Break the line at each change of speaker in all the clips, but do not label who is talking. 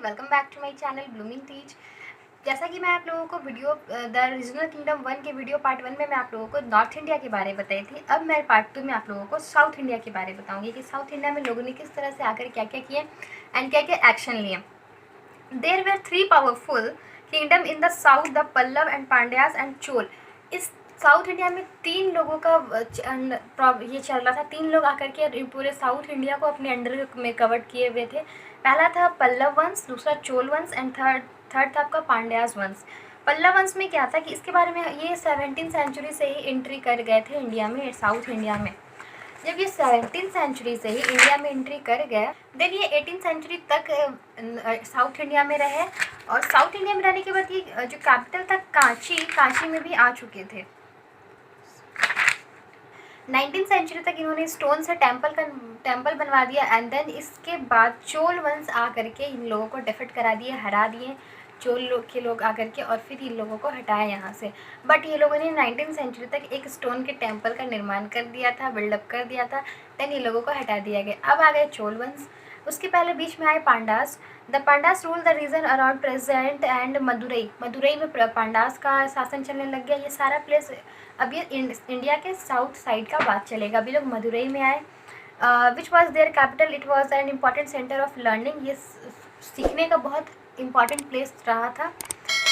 Welcome back to my channel blooming teach. जैसा कि मैं आप लोगों को द रीजनल किंगडम 1 के वीडियो पार्ट 1 में मैं आप लोगों को नॉर्थ इंडिया के बारे में बताई थी। अब मैं पार्ट 2 में आप लोगों को साउथ इंडिया के बारे में बताऊंगी कि साउथ इंडिया में लोगों ने किस तरह से आकर क्या क्या किए एंड क्या क्या एक्शन लिए। There were 3 powerful kingdom in the south, the Pallava and Pandyas and Chola. इस साउथ इंडिया में 3 लोगों का ये चल रहा था। 3 लोग आकर के पूरे साउथ इंडिया को अपने अंडर में कवर किए हुए थे। पहला था पल्लव वंश, दूसरा चोल वंश एंड थर्ड था आपका पांड्यास वंश। पल्लव वंश में क्या था कि इसके बारे में ये 17वीं सेंचुरी से ही एंट्री कर गए थे इंडिया में, साउथ इंडिया में। जब ये 17वीं सेंचुरी से ही इंडिया में एंट्री कर गए, देन ये 18वीं सेंचुरी तक साउथ इंडिया में रहे। और साउथ इंडिया में रहने के बाद ये जो कैपिटल था कांची में भी आ चुके थे। 19वीं सेंचुरी तक इन्होंने स्टोन से टेम्पल बनवा दिया एंड देन इसके बाद चोल वंश आकर के इन लोगों को डिफीट करा दिए, हरा दिए चोल लोग के लोग आकर के, और फिर इन लोगों को हटाया यहाँ से। बट ये लोगों ने 19वीं सेंचुरी तक एक स्टोन के टेम्पल का निर्माण कर दिया था, बिल्डअप कर दिया था, देन ये लोगों को हटा दिया गया। अब आ गए चोल वंश। उसके पहले बीच में आए pandas. The pandas rule the region around present and Madurai में पांडास का शासन चलने लग गया। ये सारा प्लेस अब ये इंडिया के साउथ साइड का बात चलेगा। अभी लोग मदुरई में आए, which was their capital. It was an important centre of learning. ये सीखने का बहुत इम्पॉर्टेंट प्लेस रहा था।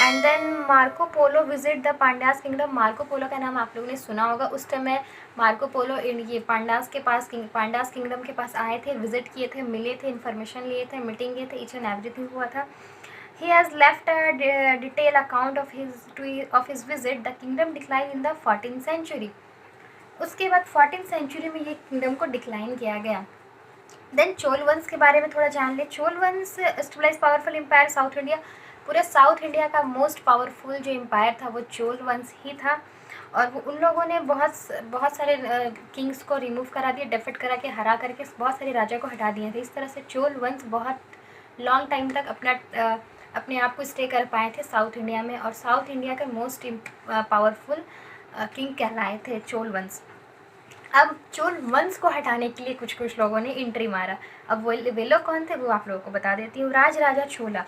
And then Marco Polo visit the Pandyas kingdom. Marco Polo का नाम आप लोगों ने सुना होगा। उस समय मार्को पोलो ये पांड्यास किंगडम के पास आए थे, विजिट किए थे, मिले थे, इन्फॉर्मेशन लिए थे, मीटिंग किए थे, ईच एंड एवरीथिंग हुआ था। He has left a detailed account of his visit. The kingdom declined in the 14th century. उसके बाद 14th सेंचुरी में ये किंगडम को डिक्लाइन किया गया। देन चोल वंश के बारे में थोड़ा जान ले। चोल वंश stabilise powerful empire south India. पूरे साउथ इंडिया का मोस्ट पावरफुल जो एम्पायर था वो चोल वंश ही था। और वो उन लोगों ने बहुत सारे किंग्स को रिमूव करा दिया, डिफीट करा के, हरा करके बहुत सारे राजा को हटा दिए थे। इस तरह से चोल वंश बहुत लॉन्ग टाइम तक अपने आप को स्टे कर पाए थे साउथ इंडिया में, और साउथ इंडिया के मोस्ट पावरफुल किंग कहलाए थे चोल वंश। अब चोल वंश को हटाने के लिए कुछ लोगों ने एंट्री मारा। अब वे लोग कौन थे वो आप लोगों को बता देती हूँ। राजा चोला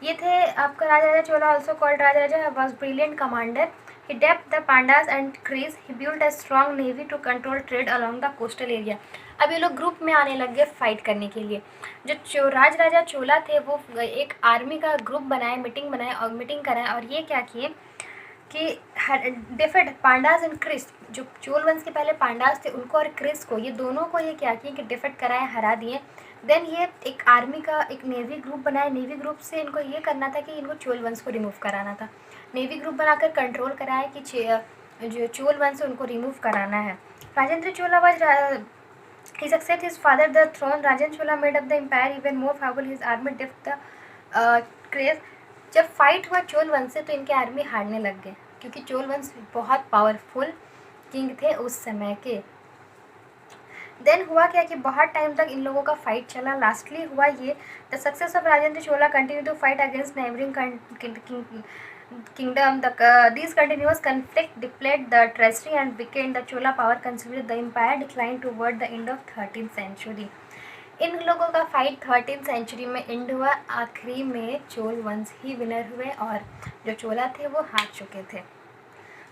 ये थे आपका। Raja Chola also called Raja was brilliant commander. He depth the Pandas and Crees. He built a strong navy to control trade along the coastal area. अब ये लोग ग्रुप में आने लग गए फाइट करने के लिए। जो राजा चोला थे वो एक आर्मी का ग्रुप बनाए, मीटिंग कराए, और ये क्या किए कि डिफीट पांडास एंड क्रिस। जो चोल वंश के पहले पांडास थे उनको और क्रिस को, ये दोनों को ये क्या किए कि डिफीट कराए, हरा दिए। देन ये एक आर्मी का एक नेवी ग्रुप बनाए। नेवी ग्रुप से इनको ये करना था कि इनको चोल वंश को रिमूव कराना था। नेवी ग्रुप बनाकर कंट्रोल कराए कि जो चोल वंश है उनको रिमूव कराना है। राजेंद्र चोला was he succeeded his father the throne. Rajan Chola made up the empire even more powerful. His army dipped the craze. जब फाइट हुआ चोल वंश से तो इनके आर्मी हारने लग गए, क्योंकि चोल वंश बहुत पावरफुल किंग थे उस समय के। देन हुआ क्या कि बहुत टाइम तक इन लोगों का फाइट चला। लास्टली हुआ ये, the success of Rajendra Chola continue to fight against neighbouring kingdom. These continuous conflict depleted the treasury and weakened the Chola power considerably. The empire declined toward the end of 13th century. इन लोगों का fight 13th century में and हुआ। आखिरी में चोल वंश ही winner हुए और जो चोला थे वो हार चुके थे।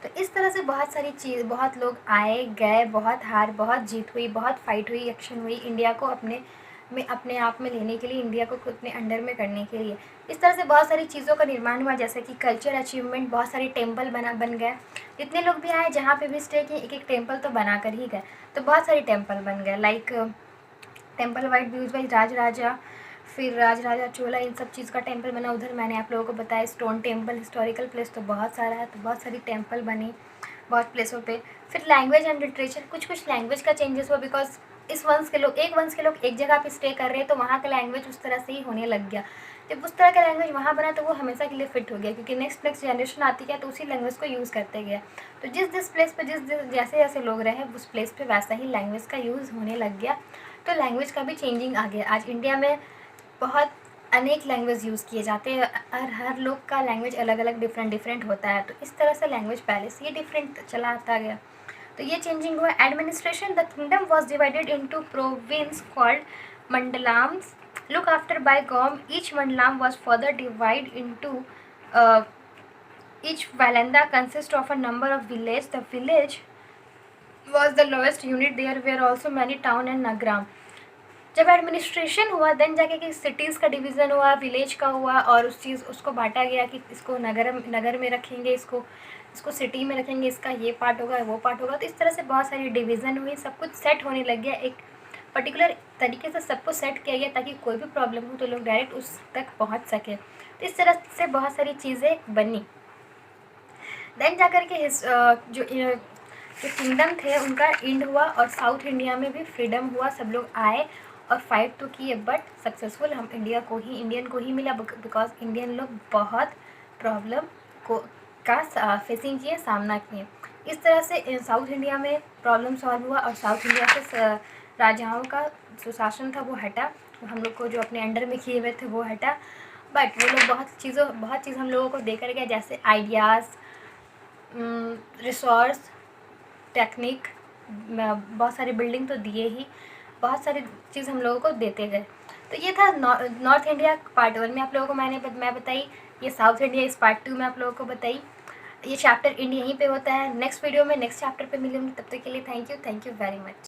तो इस तरह से बहुत सारी चीज़, बहुत लोग आए गए, बहुत हार, बहुत जीत हुई, बहुत फाइट हुई, एक्शन हुई इंडिया को अपने आप में लेने के लिए, इंडिया को खुद अपने अंडर में करने के लिए। इस तरह से बहुत सारी चीज़ों का निर्माण हुआ, जैसे कि कल्चर अचीवमेंट, बहुत सारे टेम्पल बन गए। जितने लोग भी आए, जहाँ पे भी स्टे किए, एक टेम्पल तो बना कर ही गए। तो बहुत सारे टेम्पल बन गए, like temple white views by Raja, फिर राजा चोला, इन सब चीज़ का टेम्पल बना। उधर मैंने आप लोगों को बताया स्टोन टेम्पल, हिस्टोरिकल प्लेस तो बहुत सारा है, तो बहुत सारी टेम्पल बनी बहुत प्लेसों पे। फिर लैंग्वेज एंड लिटरेचर, कुछ लैंग्वेज का चेंजेस हुआ, बिकॉज एक वंश के लोग एक जगह पे स्टे कर रहे हैं, तो वहाँ का लैंग्वेज उस तरह से ही होने लग गया। जब उस तरह का लैंग्वेज वहाँ बना तो वो हमेशा के लिए फिट हो गया, क्योंकि नेक्स्ट जनरेशन आती है तो उसी लैंग्वेज को यूज़ करते गया। तो जिस प्लेस पर जैसे लोग रहे उस प्लेस पर वैसा ही लैंग्वेज का यूज़ होने लग गया। तो लैंग्वेज का भी चेंजिंग आ गया। आज इंडिया में बहुत अनेक लैंग्वेज यूज़ किए जाते हैं, हर लोग का लैंग्वेज अलग अलग डिफरेंट होता है। तो इस तरह से लैंग्वेज पहले से ही डिफरेंट चला आता गया, तो ये चेंजिंग हुआ। Administration, the kingdom was divided into province called mandalams looked after by GOM. Each Mandalam was further divided into each Valanda consists of a number of villages. The village was the lowest unit. There were also many town and nagram. जब administration हुआ then जाके कि cities का division हुआ, village का हुआ, और उसको बांटा गया कि इसको नगर में रखेंगे, इसको सिटी में रखेंगे, इसका ये पार्ट होगा, वो पार्ट होगा। तो इस तरह से बहुत सारी डिवीज़न हुई, सब कुछ सेट होने लग गया, एक पर्टिकुलर तरीके से सबको सेट किया गया ताकि कोई भी प्रॉब्लम हो तो लोग डायरेक्ट उस तक पहुँच सके। तो इस तरह से बहुत सारी चीज़ें बनी। देन जाकर के जो किंगडम थे उनका एंड हुआ और साउथ इंडिया में भी फ्रीडम हुआ। सब लोग आए और फाइट तो किए, बट सक्सेसफुल हम इंडियन को ही मिला, बिकॉज इंडियन लोग बहुत प्रॉब्लम का फेसिंग किए, सामना किए। इस तरह से साउथ इंडिया में प्रॉब्लम सॉल्व हुआ और साउथ इंडिया से राजाओं का जो शासन था वो हटा, हम लोग को जो अपने अंडर में किए हुए थे वो हटा। बट वो लोग बहुत चीज़ हम लोगों को दे कर गए, जैसे आइडियाज़, रिसोर्स, टेक्निक, बहुत सारी बिल्डिंग तो दिए ही, बहुत सारी चीज़ हम लोगों को देते गए। तो ये था नॉर्थ इंडिया पार्ट 1 में आप लोगों को मैं बताई। ये साउथ इंडिया इस पार्ट 2 में आप लोगों को बताई। ये चैप्टर एंड यहीं पे होता है। नेक्स्ट वीडियो में नेक्स्ट चैप्टर पे मिलूंगी, तब तक के लिए थैंक यू वेरी मच।